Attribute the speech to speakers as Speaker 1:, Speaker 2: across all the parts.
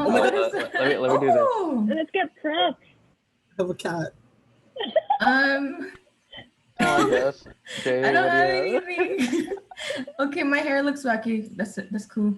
Speaker 1: Oh my God.
Speaker 2: Let me do this.
Speaker 3: Let's get prepped.
Speaker 1: I have a cat.
Speaker 2: Oh, yes. Jay,
Speaker 4: I don't
Speaker 2: what do
Speaker 4: have
Speaker 2: you have?
Speaker 4: anything. Okay, my hair looks wacky. That's it. That's cool.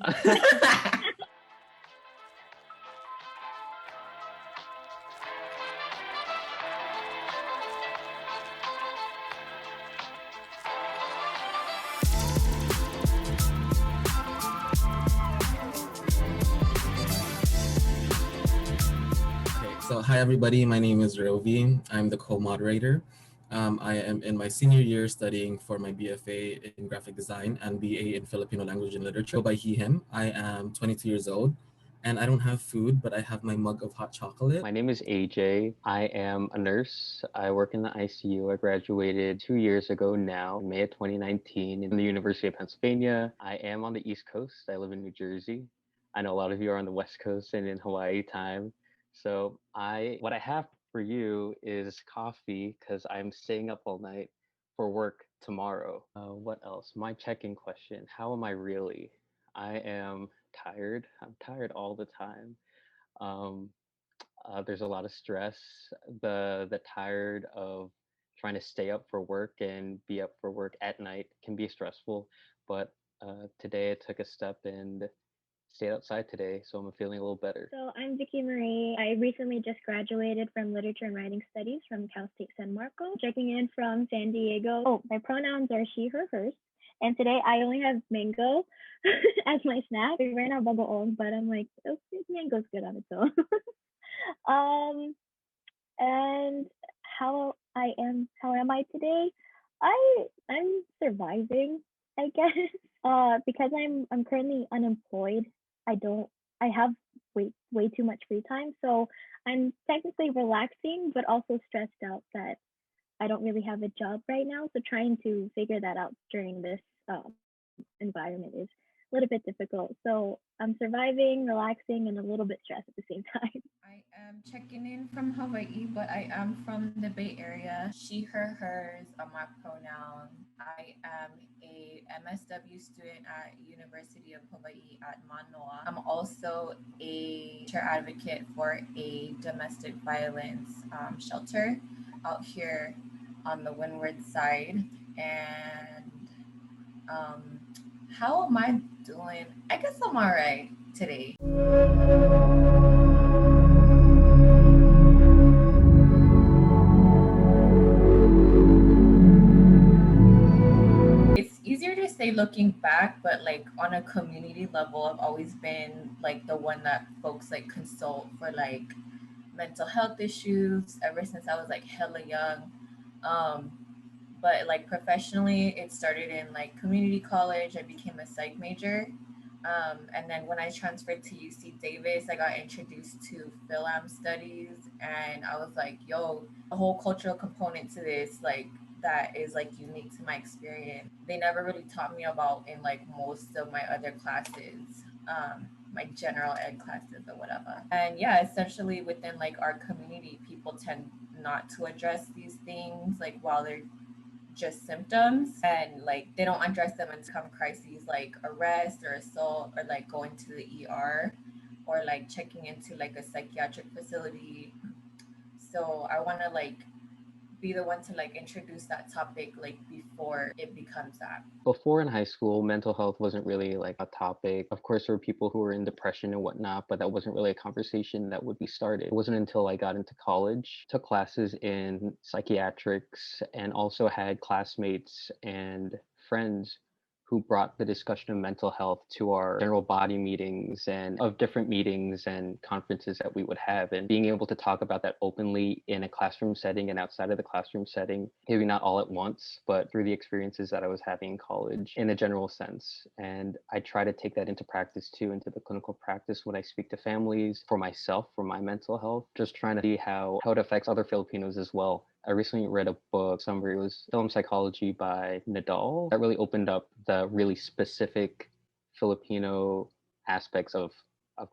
Speaker 1: So hi everybody, my name is Rovie. I'm the co-moderator. I am in my senior year studying for my BFA in graphic design and BA in Filipino language and literature. By he, him, I am 22 years old and I don't have food, but I have my mug of hot chocolate.
Speaker 2: My name is AJ. I am a nurse. I work in the ICU. I graduated 2 years ago now, May of 2019, in the University of Pennsylvania. I am on the East Coast. I live in New Jersey. I know a lot of you are on the West Coast and in Hawaii time. So what I have for you is coffee because I'm staying up all night for work tomorrow. What else? My check-in question. How am I really? I am tired. I'm tired all the time. Um, there's a lot of stress. The tired of trying to stay up for work and be up for work at night can be stressful. But today I took a step and stayed outside today, so I'm feeling a little better.
Speaker 3: So I'm Vicky Marie. I recently just graduated from Literature and Writing Studies from Cal State San Marcos. Checking in from San Diego. Oh, my pronouns are she, her, hers. And today I only have mango as my snack. We ran out of bagoong, but I'm like, oh, mango's good on its own. And how am I today? I'm surviving, I guess. Because I'm currently unemployed. I have way too much free time, so I'm technically relaxing, but also stressed out that I don't really have a job right now. So trying to figure that out during this environment is a little bit difficult. So I'm surviving, relaxing, and a little bit stressed at the same time.
Speaker 4: I am checking in from Hawaii, but I am from the Bay Area. She, her, hers are my pronouns. I am a MSW student at University of Hawaii at Manoa. I'm also a chair advocate for a domestic violence shelter out here on the windward side. And how am I doing? I guess I'm all right today. It's easier to say looking back, but like on a community level, I've always been like the one that folks like consult for like mental health issues ever since I was like hella young. Um, but like professionally, it started in like community college. I became a psych major. And then when I transferred to UC Davis, I got introduced to Philam studies, and I was like, yo, a whole cultural component to this, like that is like unique to my experience. They never really taught me about in like most of my other classes, my general ed classes or whatever. And yeah, essentially within like our community, people tend not to address these things like while they're just symptoms, and like they don't address them until come crises like arrest or assault or like going to the ER or like checking into like a psychiatric facility. So I want to like be the one to like introduce that topic like before it becomes that.
Speaker 2: Before in high school, mental health wasn't really like a topic. Of course, there were people who were in depression and whatnot, but that wasn't really a conversation that would be started. It wasn't until I got into college, took classes in psychiatrics, and also had classmates and friends who brought the discussion of mental health to our general body meetings and of different meetings and conferences that we would have. And being able to talk about that openly in a classroom setting and outside of the classroom setting, maybe not all at once, but through the experiences that I was having in college in a general sense. And I try to take that into practice too, into the clinical practice when I speak to families, for myself, for my mental health, just trying to see how it affects other Filipinos as well. I recently read a book summary. It was Film Psychology by Nadal. That really opened up the really specific Filipino aspects of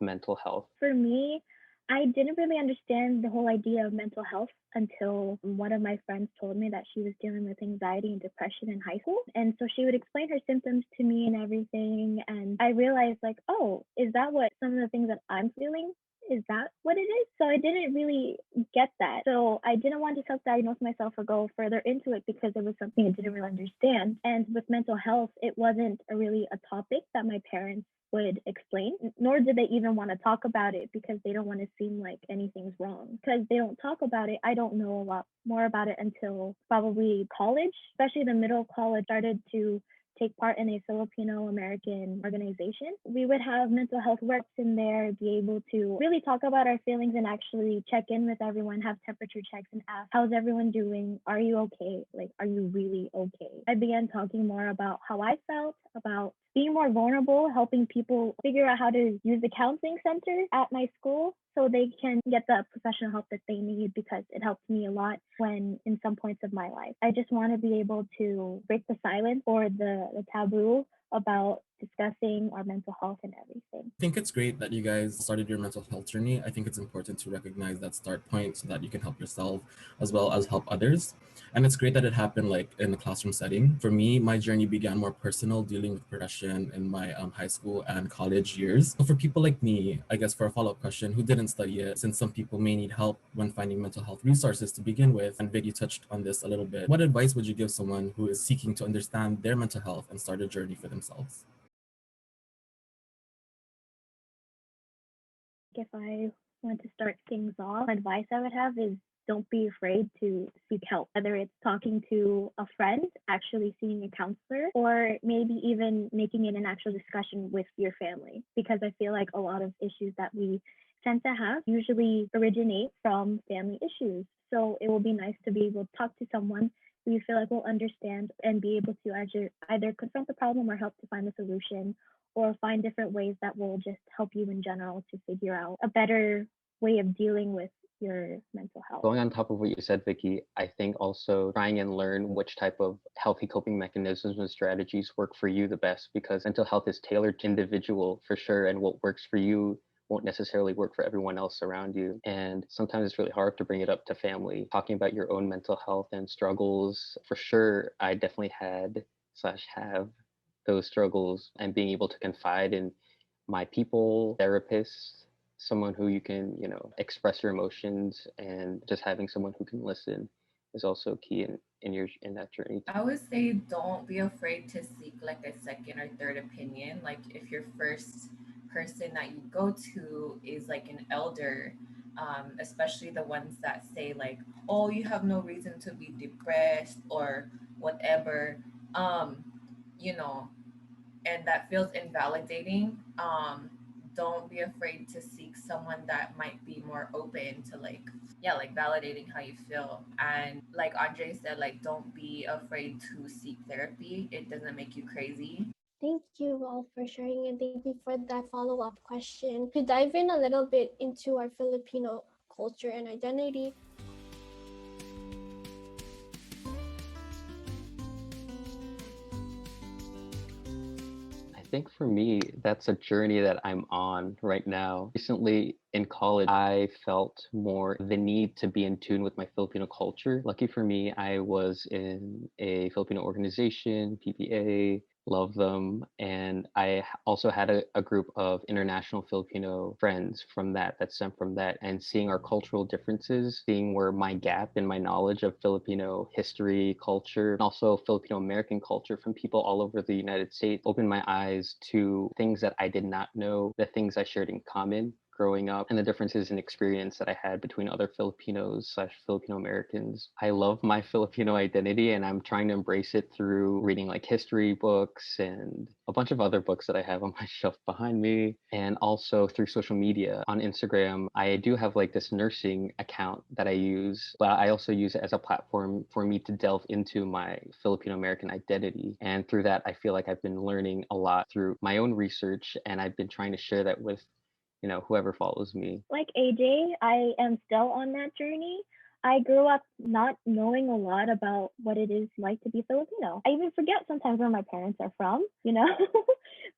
Speaker 2: mental health.
Speaker 3: For me, I didn't really understand the whole idea of mental health until one of my friends told me that she was dealing with anxiety and depression in high school. And so she would explain her symptoms to me and everything. And I realized, like, oh, is that what some of the things that I'm feeling? Is that what it is? So I didn't really get that. So I didn't want to self diagnose myself or go further into it because it was something I didn't really understand. And with mental health, it wasn't really a topic that my parents would explain, nor did they even want to talk about it because they don't want to seem like anything's wrong. Because they don't talk about it, I don't know a lot more about it until probably college, especially the middle college started to take part in a Filipino American organization. We would have mental health works in there, be able to really talk about our feelings and actually check in with everyone, have temperature checks and ask, how's everyone doing? Are you okay? Like, are you really okay? I began talking more about how I felt, about being more vulnerable, helping people figure out how to use the counseling center at my school so they can get the professional help that they need, because it helped me a lot when in some points of my life. I just want to be able to break the silence or the taboo about discussing our mental health and everything.
Speaker 1: I think it's great that you guys started your mental health journey. I think it's important to recognize that start point so that you can help yourself as well as help others. And it's great that it happened like in the classroom setting. For me, my journey began more personal, dealing with depression in my high school and college years. So for people like me, I guess for a follow-up question, who didn't study it, since some people may need help when finding mental health resources to begin with, and Vicky touched on this a little bit, what advice would you give someone who is seeking to understand their mental health and start a journey for themselves?
Speaker 3: If I want to start things off, advice I would have is don't be afraid to seek help, whether it's talking to a friend, actually seeing a counselor, or maybe even making it an actual discussion with your family. Because I feel like a lot of issues that we tend to have usually originate from family issues. So it will be nice to be able to talk to someone who you feel like will understand and be able to either confront the problem or help to find a solution, or find different ways that will just help you in general to figure out a better way of dealing with your mental health.
Speaker 2: Going on top of what you said, Vicky, I think also trying and learn which type of healthy coping mechanisms and strategies work for you the best, because mental health is tailored to individual for sure, and what works for you won't necessarily work for everyone else around you. And sometimes it's really hard to bring it up to family. Talking about your own mental health and struggles, for sure, I definitely had slash have those struggles, and being able to confide in my people, therapists, someone who you can, express your emotions, and just having someone who can listen is also key in that journey.
Speaker 4: I would say don't be afraid to seek like a second or third opinion. Like if your first person that you go to is like an elder, especially the ones that say like, oh, you have no reason to be depressed or whatever, um, you know, and that feels invalidating. Don't be afraid to seek someone that might be more open to like validating how you feel. And like Andre said, like don't be afraid to seek therapy. It doesn't make you crazy.
Speaker 5: Thank you all for sharing, and thank you for that follow-up question. To dive in a little bit into our Filipino culture and identity,
Speaker 2: I think for me, that's a journey that I'm on right now. Recently in college, I felt more the need to be in tune with my Filipino culture. Lucky for me, I was in a Filipino organization, PPA, love them. And I also had a group of international Filipino friends that stemmed from that. And seeing our cultural differences, seeing where my gap in my knowledge of Filipino history, culture, and also Filipino American culture from people all over the United States opened my eyes to things that I did not know, the things I shared in common growing up, and the differences in experience that I had between other Filipinos slash Filipino Americans. I love my Filipino identity, and I'm trying to embrace it through reading like history books and a bunch of other books that I have on my shelf behind me, and also through social media. On Instagram, I do have like this nursing account that I use, but I also use it as a platform for me to delve into my Filipino American identity. And through that, I feel like I've been learning a lot through my own research, and I've been trying to share that with whoever follows me.
Speaker 3: Like AJ, I am still on that journey. I grew up not knowing a lot about what it is like to be Filipino. I even forget sometimes where my parents are from,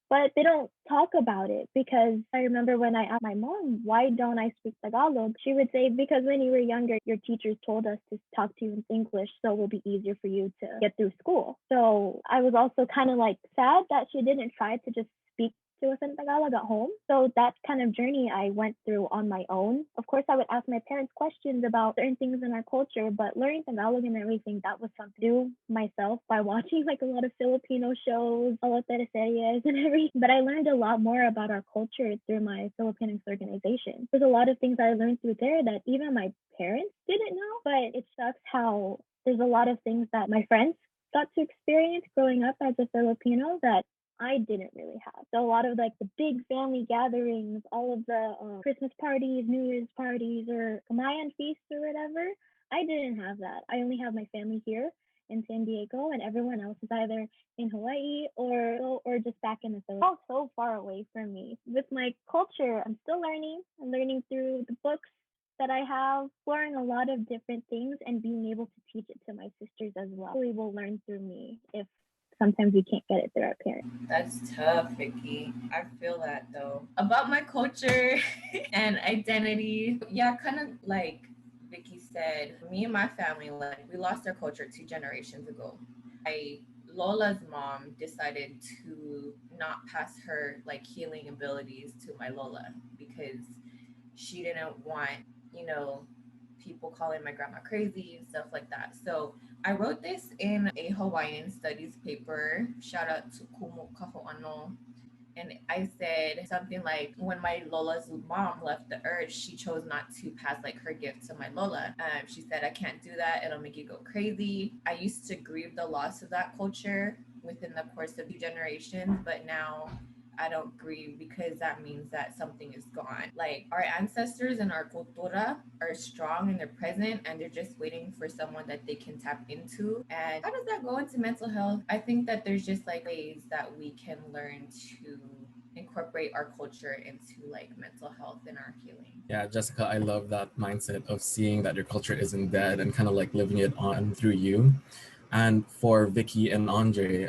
Speaker 3: but they don't talk about it because I remember when I asked my mom, why don't I speak Tagalog? She would say, because when you were younger, your teachers told us to talk to you in English so it will be easier for you to get through school. So I was also kind of like sad that she didn't try to just speak to us in Tagalog at home. So that kind of journey I went through on my own. Of course, I would ask my parents questions about certain things in our culture, but learning Tagalog and everything, that was something to do myself by watching like a lot of Filipino shows, a lot of teleseries and everything. But I learned a lot more about our culture through my Filipinx organization. There's a lot of things I learned through there that even my parents didn't know, but it sucks how there's a lot of things that my friends got to experience growing up as a Filipino that I didn't really have. So a lot of like the big family gatherings, all of the Christmas parties, New Year's parties, or Kamayan feasts or whatever, I didn't have that. I only have my family here in San Diego, and everyone else is either in Hawaii or just back in the Philippines. All so far away from me. With my culture, I'm still learning. I'm learning through the books that I have, exploring a lot of different things and being able to teach it to my sisters as well. We will learn through me if sometimes we can't get it through our parents.
Speaker 4: That's tough, Vicky. I feel that though. About my culture and identity, yeah, kind of like Vicky said, me and my family, like, we lost our culture 2 generations ago. My Lola's mom decided to not pass her like healing abilities to my Lola because she didn't want, you know, people calling my grandma crazy and stuff like that. So I wrote this in a Hawaiian studies paper. Shout out to Kumu Kaho'ano. And I said something like, when my Lola's mom left the earth, she chose not to pass like her gift to my Lola. She said, I can't do that. It'll make you go crazy. I used to grieve the loss of that culture within the course of 2 generations, but now I don't grieve because that means that something is gone. Like, our ancestors and our cultura are strong and they're present and they're just waiting for someone that they can tap into. And how does that go into mental health? I think that there's just like ways that we can learn to incorporate our culture into like mental health and our healing.
Speaker 1: Yeah, Jessica, I love that mindset of seeing that your culture isn't dead and kind of like living it on through you. And for Vicky and Andre,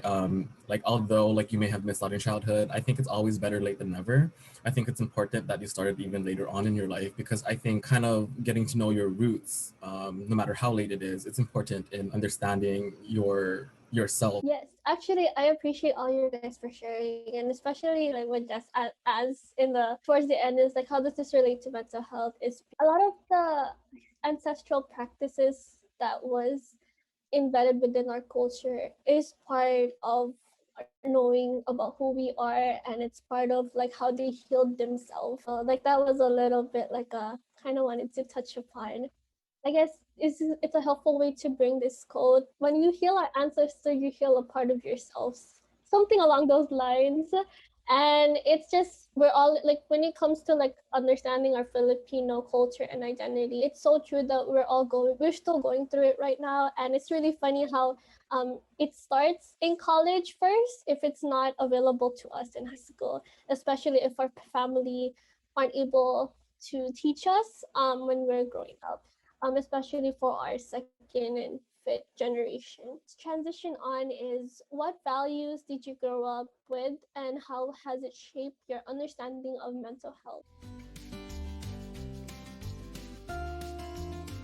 Speaker 1: like although like you may have missed out in childhood, I think it's always better late than never. I think it's important that you started even later on in your life because I think kind of getting to know your roots, no matter how late it is, it's important in understanding yourself.
Speaker 5: Yes, actually, I appreciate all you guys for sharing, and especially like what Jess as in the towards the end is like, how does this relate to mental health? Is a lot of the ancestral practices that was embedded within our culture is part of knowing about who we are, and it's part of like how they healed themselves. Like that was a little bit like a kind of wanted to touch upon. I guess it's a helpful way to bring this quote. When you heal our ancestor, you heal a part of yourselves. Something along those lines. And it's just, we're all like, when it comes to like understanding our Filipino culture and identity, it's so true that we're still going through it right now. And it's really funny how it starts in college first if it's not available to us in high school, especially if our family aren't able to teach us when we're growing up. Especially for our second and fifth generation. Transition on is, what values did you grow up with and how has it shaped your understanding of mental health?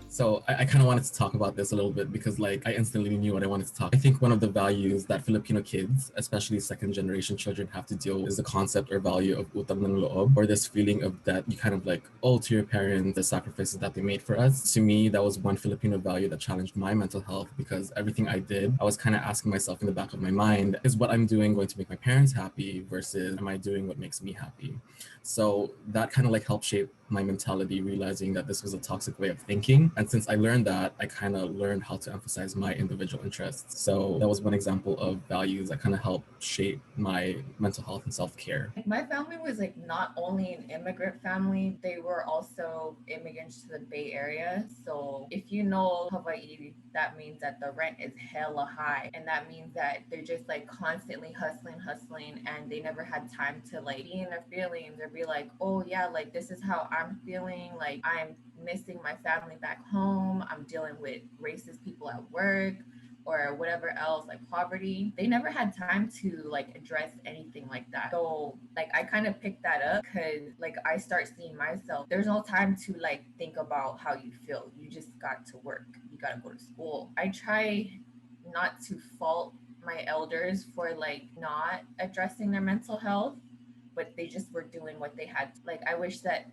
Speaker 1: So I kind of wanted to talk about this a little bit because like I instantly knew what I wanted to talk. I think one of the values that Filipino kids, especially second generation children, have to deal with is the concept or value of utang ng loob, or this feeling of that you kind of like owe to your parents the sacrifices that they made for us. To me, that was one Filipino value that challenged my mental health because everything I did, I was kind of asking myself in the back of my mind, is what I'm doing going to make my parents happy versus am I doing what makes me happy? So that kind of like helped shape my mentality, realizing that this was a toxic way of thinking. And since I learned that, I kind of learned how to emphasize my individual interests. So that was one example of values that kind of helped shape my mental health and self-care.
Speaker 4: My family was like not only an immigrant family, they were also immigrants to the Bay Area. So if you know Hawaii, that means that the rent is hella high. And that means that they're just like constantly hustling, and they never had time to like be in their feelings or be like, oh yeah, like this is how I'm feeling, like I'm missing my family back home, I'm dealing with racist people at work, or whatever else, like poverty. They never had time to like address anything like that. So like I kind of picked that up because like I start seeing myself. There's no time to like think about how you feel. You just got to work. You got to go to school. I try not to fault my elders for like not addressing their mental health, but they just were doing what they had. Like I wish that,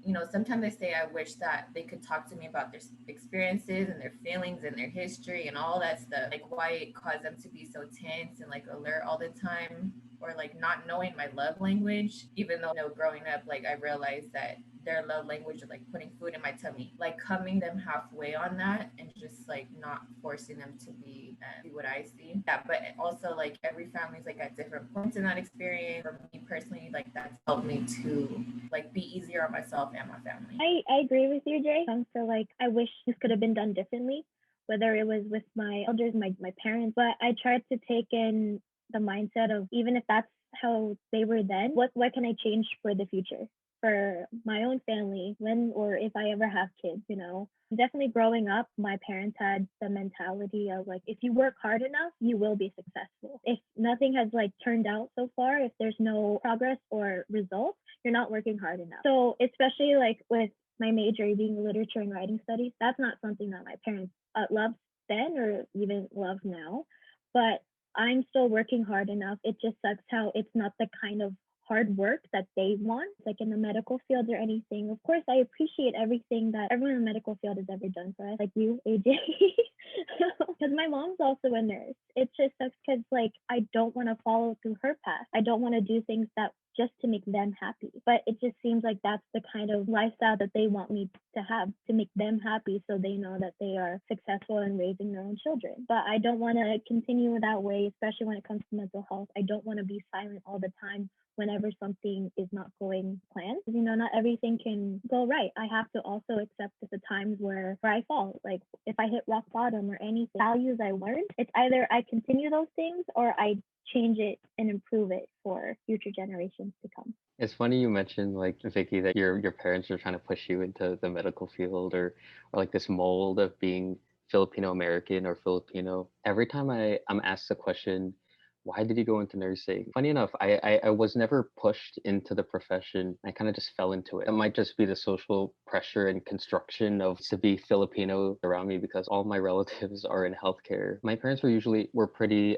Speaker 4: you know, sometimes I say I wish that they could talk to me about their experiences and their feelings and their history and all that stuff. Like why it caused them to be so tense and like alert all the time, or like not knowing my love language. Even though, you know, growing up, like I realized that their love language is like putting food in my tummy. Like coming them halfway on that and just like not forcing them to be what I see. Yeah, but also like every family's like at different points in that experience. For me personally, like that's helped me to like be easier on myself and my family.
Speaker 3: I agree with you, Jay. So like I wish this could have been done differently, whether it was with my elders, my parents, but I tried to take in the mindset of, even if that's how they were then, what can I change for the future, for my own family, when or if I ever have kids, you know. Definitely growing up, my parents had the mentality of like, if you work hard enough, you will be successful. If nothing has like turned out so far, if there's no progress or results, you're not working hard enough. So especially like with my major being literature and writing studies, that's not something that my parents loved then or even love now. But I'm still working hard enough. It just sucks how it's not the kind of hard work that they want, like in the medical field or anything. Of course, I appreciate everything that everyone in the medical field has ever done for us, like you, AJ. Because my mom's also a nurse. It just sucks because like I don't want to follow through her path. I don't want to do things that just to make them happy. But it just seems like that's the kind of lifestyle that they want me to have, to make them happy so they know that they are successful in raising their own children. But I don't want to continue that way, especially when it comes to mental health. I don't want to be silent all the time whenever something is not going planned. You know, not everything can go right. I have to also accept the times where I fall. Like if I hit rock bottom or any values I learned, it's either I continue those things or I change it and improve it for future generations to come.
Speaker 2: It's funny you mentioned, like, Vicky, that your parents are trying to push you into the medical field, or like this mold of being Filipino American or Filipino. Every time I'm asked the question, why did you go into nursing? Funny enough, I was never pushed into the profession. I kind of just fell into it. It might just be the social pressure and construction of to be Filipino around me, because all my relatives are in healthcare. My parents were pretty,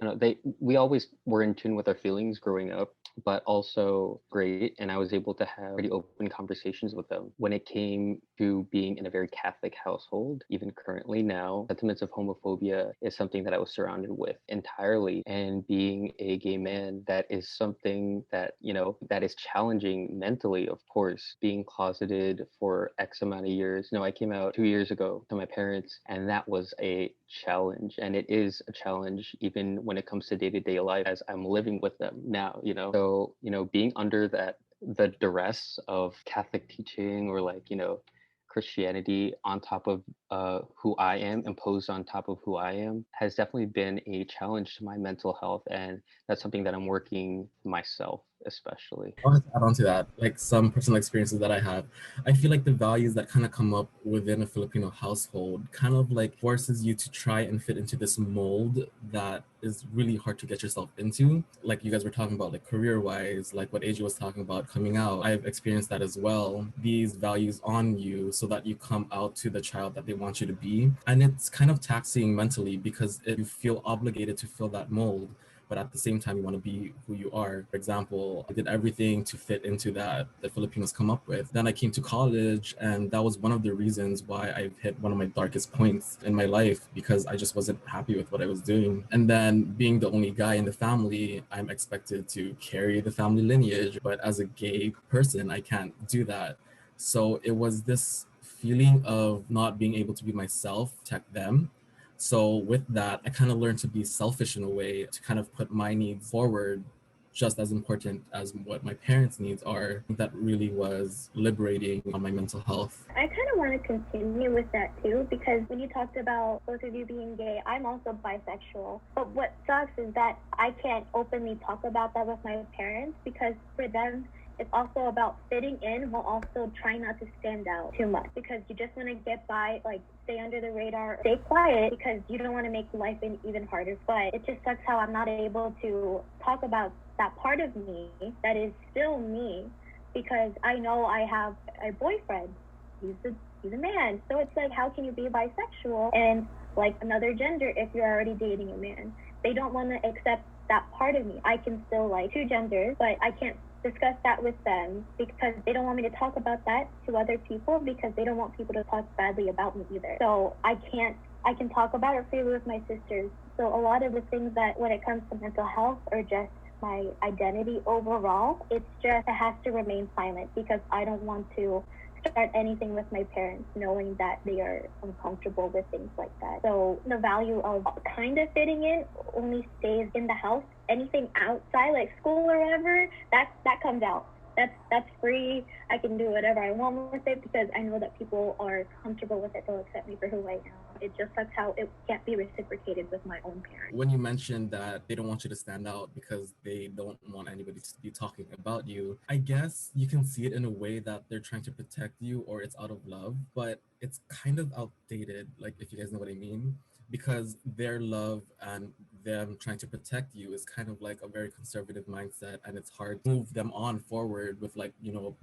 Speaker 2: we always were in tune with our feelings growing up, but also great. And I was able to have pretty open conversations with them. When it came to being in a very Catholic household, even currently now, sentiments of homophobia is something that I was surrounded with entirely. And being a gay man, that is something that, you know, that is challenging mentally, of course. Being closeted for X amount of years. I came out 2 years ago to my parents, and that was a challenge. And it is a challenge even when it comes to day-to-day life as I'm living with them now, you know. So, you know, being under the duress of Catholic teaching, or like, you know, Christianity on top of who I am, imposed on top of who I am, has definitely been a challenge to my mental health. And that's something that I'm working myself, especially.
Speaker 1: I want to add on to that, like some personal experiences that I have. I feel like the values that kind of come up within a Filipino household kind of like forces you to try and fit into this mold that is really hard to get yourself into. Like you guys were talking about, like career-wise, like what AJ was talking about coming out. I've experienced that as well. These values on you so that you come out to the child that they want you to be. And it's kind of taxing mentally because you feel obligated to fill that mold, but at the same time you want to be who you are. For example, I did everything to fit into that Filipinos come up with. Then I came to college, and that was one of the reasons why I've hit one of my darkest points in my life, because I just wasn't happy with what I was doing. And then being the only guy in the family, I'm expected to carry the family lineage, but as a gay person, I can't do that. So it was this feeling of not being able to be myself, protect them. So with that, I kind of learned to be selfish in a way, to kind of put my needs forward just as important as what my parents' needs are. That really was liberating on my mental health.
Speaker 3: I kind of want to continue with that too, because when you talked about both of you being gay, I'm also bisexual. But what sucks is that I can't openly talk about that with my parents, because for them, It's also about fitting in while also trying not to stand out too much, because you just want to get by, like stay under the radar, stay quiet, because you don't want to make life even harder. But it just sucks how I'm not able to talk about that part of me that is still me, because I know I have a boyfriend. He's a man. So it's like, how can you be bisexual and like another gender if you're already dating a man? They don't want to accept that part of me. I can still like two genders, but I can't discuss that with them because they don't want me to talk about that to other people, because they don't want people to talk badly about me either. So I can talk about it freely with my sisters. So a lot of the things that when it comes to mental health or just my identity overall, it has to remain silent, because I don't want to start anything with my parents knowing that they are uncomfortable with things like that. So the value of kind of fitting in only stays in the house. Anything outside, like school or whatever, that comes out. That's free. I can do whatever I want with it, because I know that people are comfortable with it. They'll accept me for who I am. It just sucks how it can't be reciprocated with my own parents.
Speaker 1: When you mentioned that they don't want you to stand out because they don't want anybody to be talking about you, I guess you can see it in a way that they're trying to protect you, or it's out of love, but it's kind of outdated, like, if you guys know what I mean, because their love and them trying to protect you is kind of like a very conservative mindset, and it's hard to move them on forward with, like,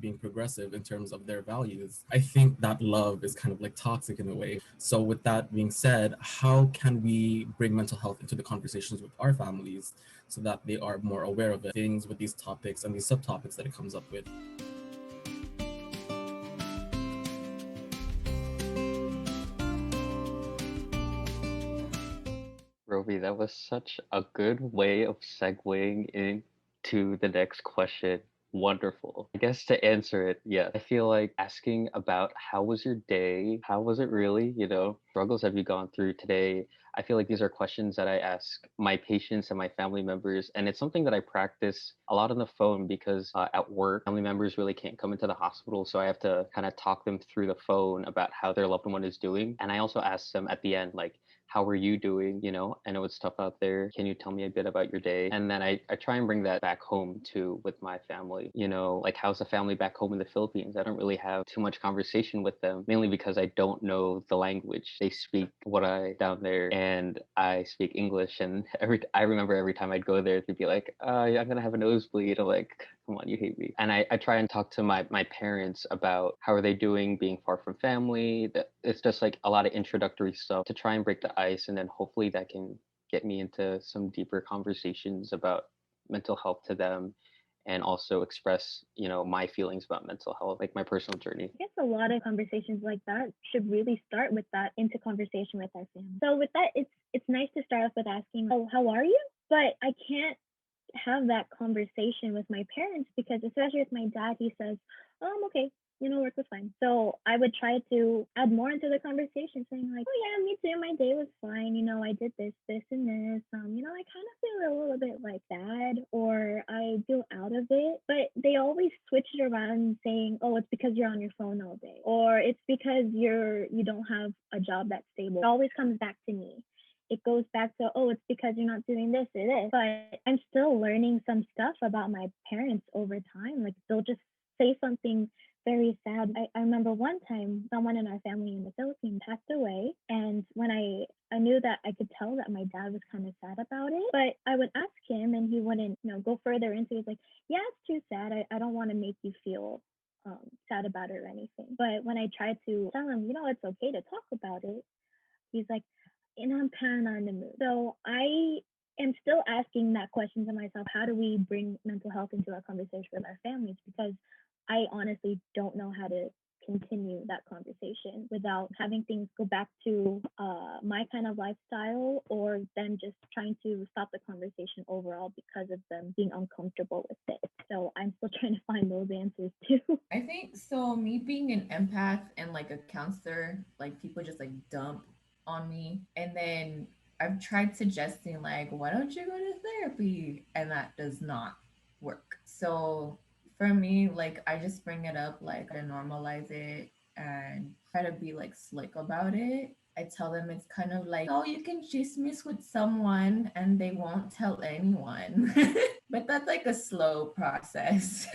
Speaker 1: being progressive in terms of their values. I think that love is kind of like toxic in a way. So with that being said, how can we bring mental health into the conversations with our families so that they are more aware of it, things with these topics and these subtopics that it comes up with?
Speaker 2: Rovie, that was such a good way of segueing into the next question. Wonderful. I guess to answer it, yeah, I feel like asking about how was your day? How was it really? Struggles have you gone through today? I feel like these are questions that I ask my patients and my family members. And it's something that I practice a lot on the phone, because at work, family members really can't come into the hospital. So I have to kind of talk them through the phone about how their loved one is doing. And I also ask them at the end, like, how are you doing? I know it's tough out there. Can you tell me a bit about your day? And then I try and bring that back home too with my family. Like, how's the family back home in the Philippines? I don't really have too much conversation with them, mainly because I don't know the language. They speak what I down there, and I speak English. And I remember every time I'd go there, they'd be like, I'm gonna have a nosebleed. I'm like, come on, you hate me. And I try and talk to my parents about how are they doing being far from family. That it's just like a lot of introductory stuff to try and break the ice, and then hopefully that can get me into some deeper conversations about mental health to them, and also express my feelings about mental health, like my personal journey.
Speaker 3: I guess a lot of conversations like that should really start with that into conversation with our family. So with that, it's nice to start off with asking, oh, how are you? But I can't have that conversation with my parents, because especially with my dad, he says, oh, I'm okay, work was fine. So I would try to add more into the conversation, saying like, oh yeah, me too, my day was fine, I did this and this, I kind of feel a little bit like bad, or I feel out of it. But they always switch it around, saying, oh, it's because you're on your phone all day, or it's because you don't have a job that's stable. It always comes back to me. It goes back to, oh, it's because you're not doing this or this. But I'm still learning some stuff about my parents over time. Like, they'll just say something very sad. I remember one time someone in our family in the Philippines passed away. And when I knew that I could tell that my dad was kind of sad about it, but I would ask him and he wouldn't, go further into it. He's like, yeah, it's too sad. I don't want to make you feel sad about it or anything. But when I tried to tell him, it's okay to talk about it, he's like, I'm kind of not in the mood. So I am still asking that question to myself. How do we bring mental health into our conversation with our families? Because I honestly don't know how to continue that conversation without having things go back to my kind of lifestyle, or them just trying to stop the conversation overall because of them being uncomfortable with it. So I'm still trying to find those answers too.
Speaker 4: I think so. Me being an empath and like a counselor, like people just like dump on me. And then I've tried suggesting, like, why don't you go to therapy? And that does not work. So for me, like, I just bring it up, like, to normalize it and try to be like slick about it. I tell them it's kind of like, oh, you can chismis with someone and they won't tell anyone. But that's like a slow process.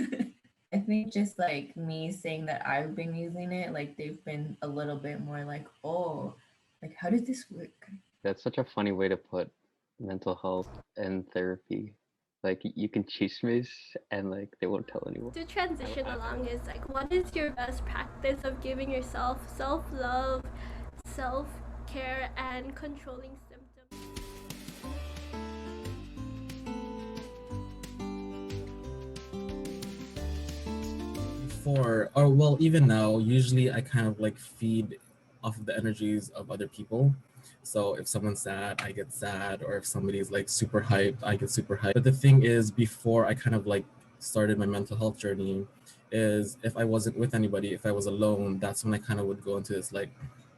Speaker 4: think just like me saying that I've been using it, like they've been a little bit more like, oh, like how does this work?
Speaker 2: That's such a funny way to put mental health and therapy. Like you can chismes and like they won't tell anyone.
Speaker 5: To transition along is like, what is your best practice of giving yourself self-love, self-care, and controlling symptoms?
Speaker 1: Even now, usually I kind of like feed off of the energies of other people. So if someone's sad, I get sad, or if somebody's like super hyped, I get super hyped. But the thing is, before I kind of like started my mental health journey, is if I wasn't with anybody, if I was alone, that's when I kind of would go into this like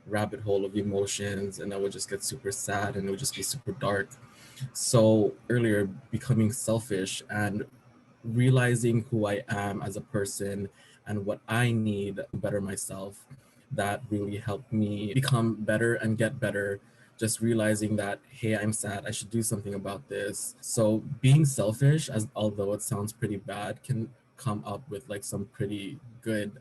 Speaker 1: rabbit hole of emotions, and I would just get super sad and it would just be super dark. So earlier, becoming selfish and realizing who I am as a person and what I need to better myself, that really helped me become better and get better. Just realizing that, hey, I'm sad, I should do something about this. So being selfish, as although it sounds pretty bad, can come up with like some pretty good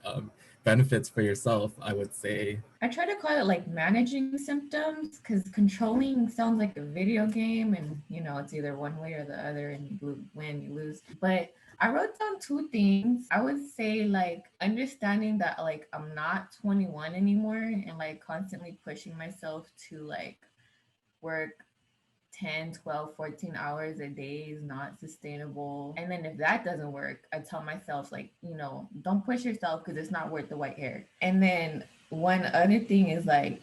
Speaker 1: benefits for yourself, I would say.
Speaker 4: I try to call it like managing symptoms because controlling sounds like a video game, and you know, it's either one way or the other, and you win, you lose. But I wrote down two things. I would say like understanding that like I'm not 21 anymore and like constantly pushing myself to like work 10, 12, 14 hours a day is not sustainable. And then if that doesn't work, I tell myself, like, you know, don't push yourself because it's not worth the white hair. And then one other thing is like,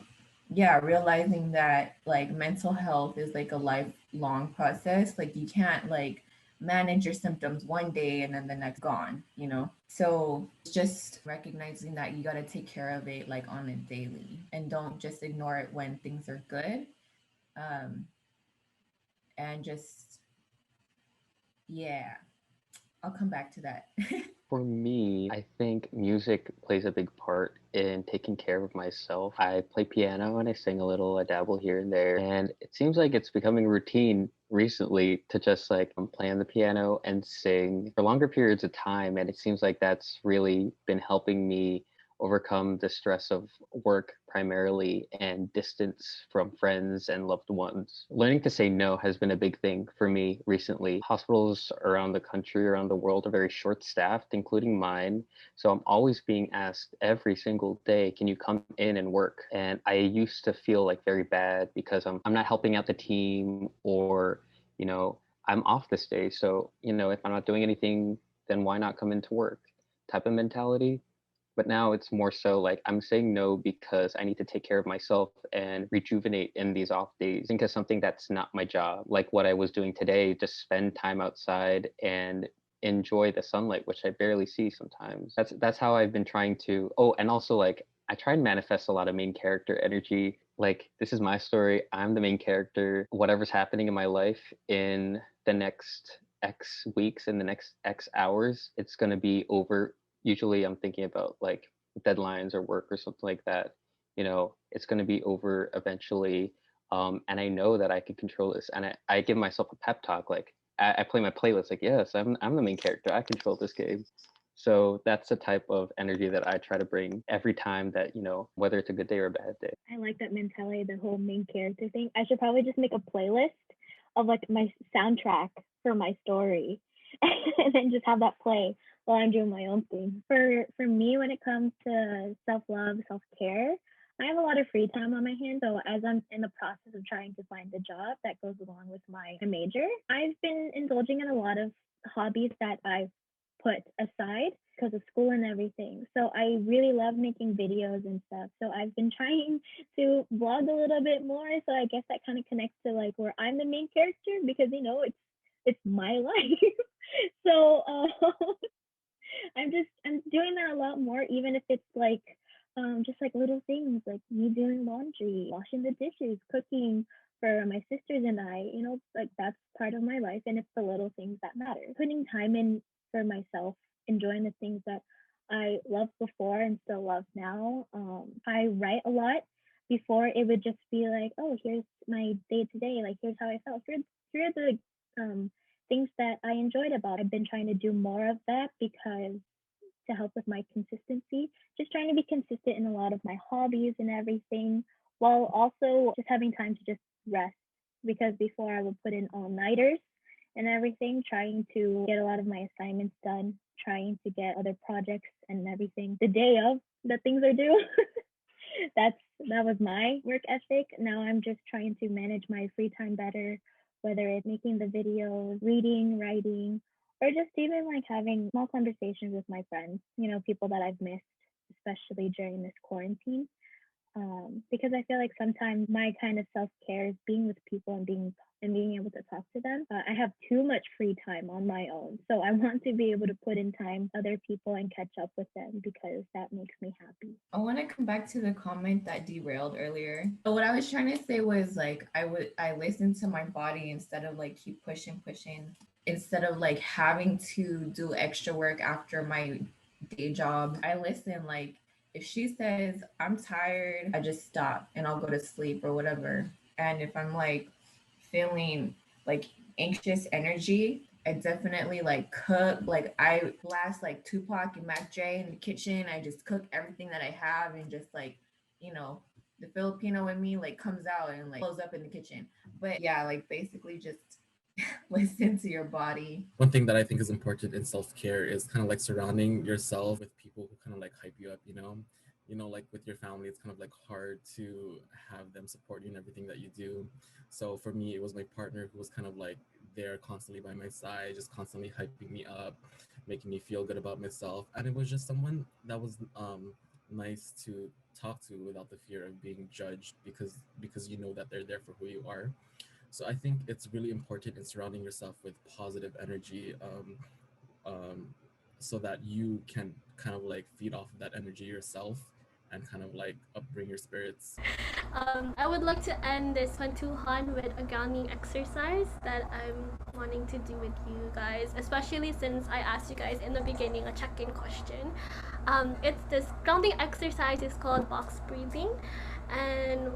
Speaker 4: yeah, realizing that like mental health is like a lifelong process. Like, you can't like manage your symptoms one day and then the next gone, you know? So just recognizing that you got to take care of it like on a daily and don't just ignore it when things are good. And just, yeah, I'll come back to that.
Speaker 2: For me, I think music plays a big part in taking care of myself. I play piano and I sing a little, I dabble here and there. And it seems like it's becoming routine recently to just like play on the piano and sing for longer periods of time. And it seems like that's really been helping me overcome the stress of work primarily and distance from friends and loved ones. Learning to say no has been a big thing for me recently. Hospitals around the country, around the world are very short staffed, including mine. So I'm always being asked every single day, can you come in and work? And I used to feel like very bad because I'm not helping out the team, or, you know, I'm off this day. So, you know, if I'm not doing anything, then why not come into work type of mentality. But now it's more so like I'm saying no because I need to take care of myself and rejuvenate in these off days. Think of something that's not my job, like what I was doing today, just spend time outside and enjoy the sunlight, which I barely see sometimes. That's how I've been trying to. Oh, and also like I try and manifest a lot of main character energy. Like, this is my story. I'm the main character. Whatever's happening in my life in the next X weeks, in the next X hours, it's going to be over. Usually I'm thinking about like deadlines or work or something like that. You know, it's going to be over eventually. And I know that I can control this. And I give myself a pep talk. Like I play my playlist like, yes, I'm the main character. I control this game. So that's the type of energy that I try to bring every time that, you know, whether it's a good day or a bad day.
Speaker 3: I like that mentality, the whole main character thing. I should probably just make a playlist of like my soundtrack for my story and then just have that play while I'm doing my own thing. For me, when it comes to self-love, self-care, I have a lot of free time on my hands. So as I'm in the process of trying to find the job that goes along with my major, I've been indulging in a lot of hobbies that I've put aside because of school and everything. So I really love making videos and stuff. So I've been trying to vlog a little bit more. So I guess that kind of connects to like where I'm the main character because, you know, it's my life. So I'm doing that a lot more, even if it's like just like little things like me doing laundry, washing the dishes, cooking for my sisters and I, you know, like that's part of my life, and it's the little things that matter. Putting time in for myself, enjoying the things that I loved before and still love now. I write a lot. Before it would just be like, oh, here's my day to day, like here's how I felt. Here are the things that I enjoyed about it. I've been trying to do more of that because to help with my consistency. Just trying to be consistent in a lot of my hobbies and everything, while also just having time to just rest. Because before I would put in all-nighters and everything, trying to get a lot of my assignments done, trying to get other projects and everything the day of that things are due. That was my work ethic. Now I'm just trying to manage my free time better, whether it's making the videos, reading, writing, or just even like having small conversations with my friends, people that I've missed, especially during this quarantine. Because I feel like sometimes my kind of self care is being with people and being able to talk to them. I have too much free time on my own, so I want to be able to put in time with other people and catch up with them because that makes me happy.
Speaker 4: I want to come back to the comment that derailed earlier. So what I was trying to say was like I listened to my body instead of like keep pushing, instead of like having to do extra work after my day job. I listen, like if she says I'm tired, I just stop and I'll go to sleep or whatever. And if I'm like feeling like anxious energy, I definitely like cook. Like I blast like Tupac and Mac J in the kitchen. I just cook everything that I have and just like, the Filipino in me like comes out and like blows up in the kitchen. But yeah, like basically just listen to your body.
Speaker 1: One thing that I think is important in self-care is kind of like surrounding yourself with people who kind of like hype you up, like with your family, it's kind of like hard to have them support you in everything that you do. So for me, it was my partner who was kind of like there constantly by my side, just constantly hyping me up, making me feel good about myself. And it was just someone that was nice to talk to without the fear of being judged because you know that they're there for who you are. So I think it's really important in surrounding yourself with positive energy, um, so that you can kind of like feed off of that energy yourself and kind of like upbring your spirits.
Speaker 5: I would like to end this kwentuhan with a grounding exercise that I'm wanting to do with you guys, especially since I asked you guys in the beginning a check-in question. It's this grounding exercise is called box breathing, and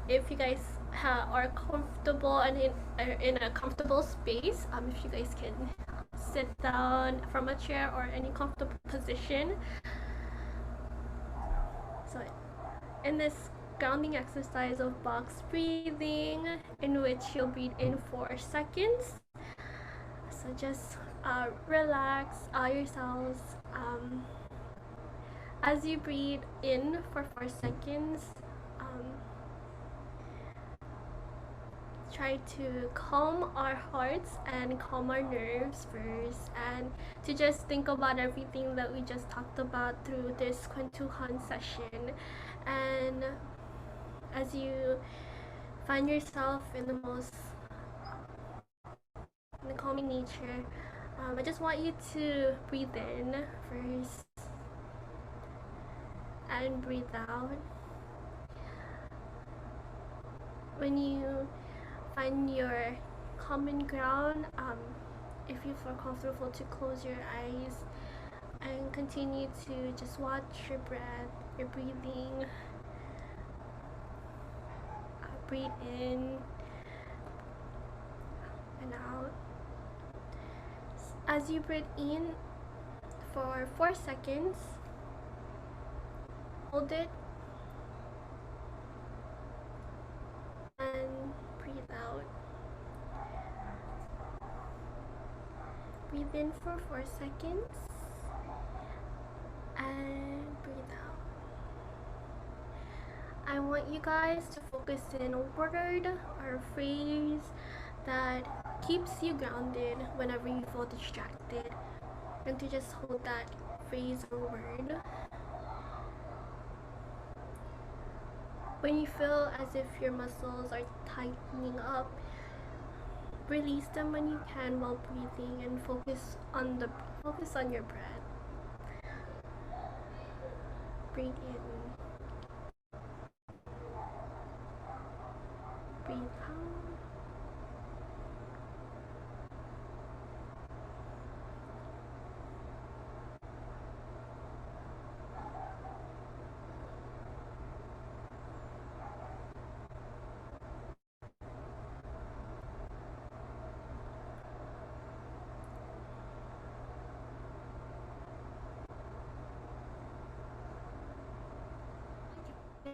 Speaker 5: if you guys are comfortable and in a comfortable space, if you guys can sit down from a chair or any comfortable position. So in this grounding exercise of box breathing, in which you'll breathe in 4 seconds, so just relax yourselves. As you breathe in for 4 seconds, try to calm our hearts and calm our nerves first, and to just think about everything that we just talked about through this kwentuhan session. And as you find yourself in the calming nature, I just want you to breathe in first and breathe out. When you find your common ground, if you feel comfortable to close your eyes and continue to just watch your breath, your breathing. Breathe in and out. As you breathe in for 4 seconds, hold it and breathe out. Breathe in for 4 seconds and breathe out. I want you guys to focus in a word or a phrase that keeps you grounded whenever you feel distracted, and to just hold that phrase or word. When you feel as if your muscles are tightening up, release them when you can while breathing, and focus on your breath. Breathe in. Breathe out.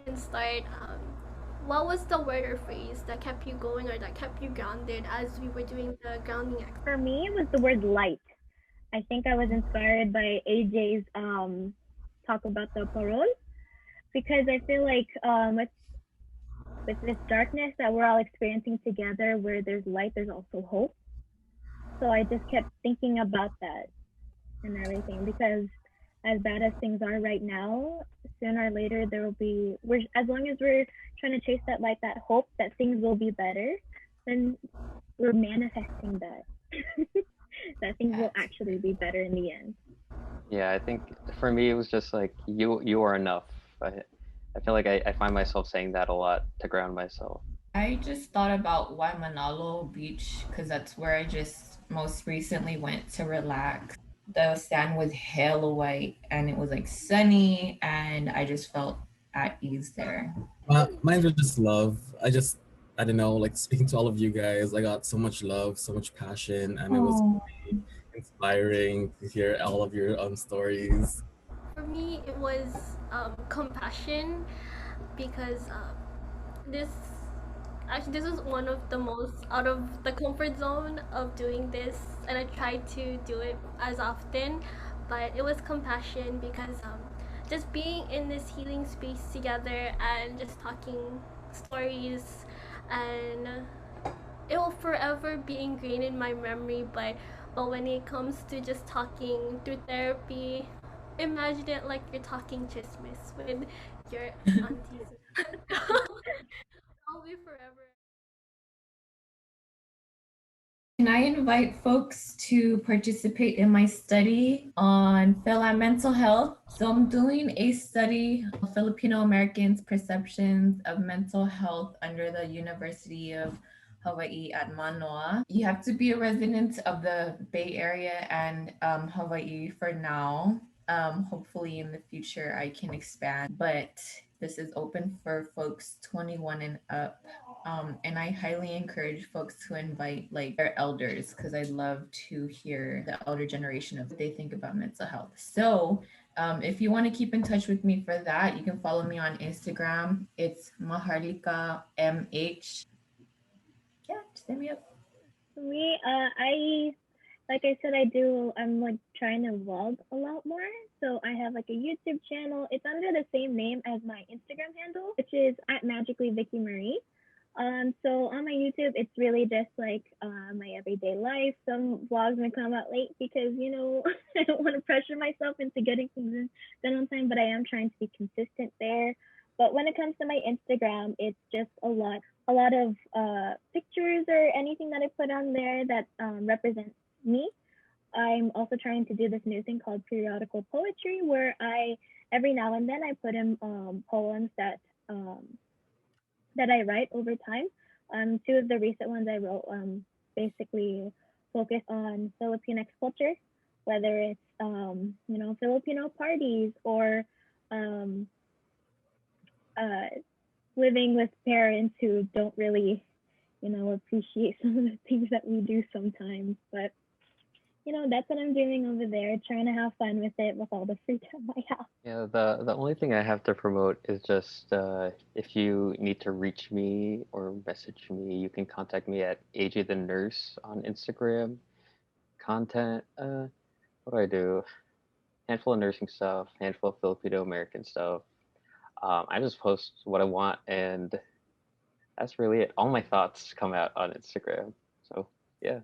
Speaker 5: can start, what was the word or phrase that kept you going or that kept you grounded as we were doing the grounding exercise?
Speaker 3: For me, it was the word light. I think I was inspired by AJ's talk about the parole, because I feel like with this darkness that we're all experiencing together, where there's light, there's also hope. So I just kept thinking about that and everything, because as bad as things are right now, sooner or later there will be, we're, as long as we're trying to chase that light, that hope that things will be better, then we're manifesting that. That things will actually be better in the end.
Speaker 2: Yeah, I think for me it was just like you are enough. I feel like I find myself saying that a lot to ground myself.
Speaker 4: I just thought about Waimanalo Beach because that's where I just most recently went to relax. The sand was hella white and it was like sunny, and I just felt at ease there.
Speaker 1: Mine was just love. I don't know, like speaking to all of you guys, I got so much love, so much passion, and it was
Speaker 4: Oh.
Speaker 1: really inspiring to hear all of your stories.
Speaker 5: For me, it was compassion, because this actually this was one of the most out of the comfort zone of doing this, and I tried to do it as often, but it was compassion because just being in this healing space together and just talking stories, and it will forever be ingrained in my memory. But when it comes to just talking through therapy, imagine it like you're talking chismis with your aunties. I'll be forever.
Speaker 4: Can I invite folks to participate in my study on Phila mental health? So I'm doing a study of Filipino Americans' perceptions of mental health under the University of Hawaii at Manoa. You have to be a resident of the Bay Area and Hawaii for now. Hopefully in the future I can expand, but this is open for folks 21 and up. And I highly encourage folks to invite like their elders, because I'd love to hear the elder generation of what they think about mental health. So if you want to keep in touch with me for that, you can follow me on Instagram. It's Maharlika MH. Yeah, just hit me up.
Speaker 3: For me, like I said, I'm like trying to vlog a lot more. So I have like a YouTube channel. It's under the same name as my Instagram handle, which is at magicallyvickymarie. So on my YouTube, it's really just like my everyday life. Some vlogs may come out late because, I don't want to pressure myself into getting things done on time, but I am trying to be consistent there. But when it comes to my Instagram, it's just a lot of pictures or anything that I put on there that represents me. I'm also trying to do this new thing called periodical poetry, where I every now and then I put in poems that I write over time. Two of the recent ones I wrote basically focus on Filipinx culture, whether it's Filipino parties or um, living with parents who don't really appreciate some of the things that we do sometimes. But that's what I'm doing over there, trying to have fun with it with all the free time I have.
Speaker 2: Yeah, the only thing I have to promote is just if you need to reach me or message me, you can contact me at AJ the Nurse on Instagram. Content, what do I do? Handful of nursing stuff, handful of Filipino American stuff. I just post what I want, and that's really it. All my thoughts come out on Instagram. So yeah.